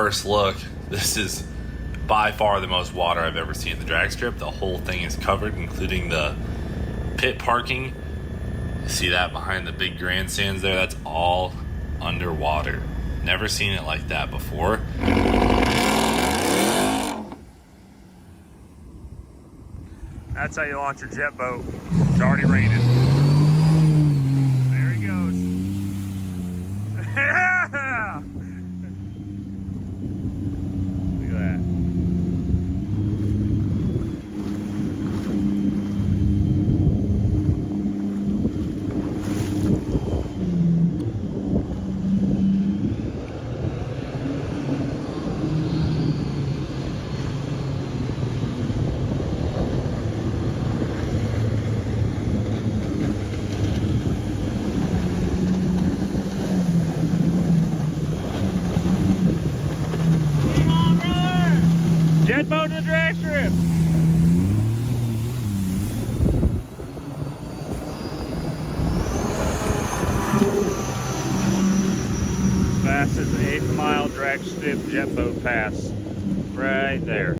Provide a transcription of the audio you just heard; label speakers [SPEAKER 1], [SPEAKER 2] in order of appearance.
[SPEAKER 1] first look, this is by far the most water I've ever seen at the drag strip. The whole thing is covered, including the pit parking. You see that behind the big grandstands there? That's all underwater. Never seen it like that before.
[SPEAKER 2] That's how you launch a jet boat. It's already raining. There he goes. Yeah! Look at that. Jet boat to the drag strip. Fastest 8 mile drag strip jet boat pass right there.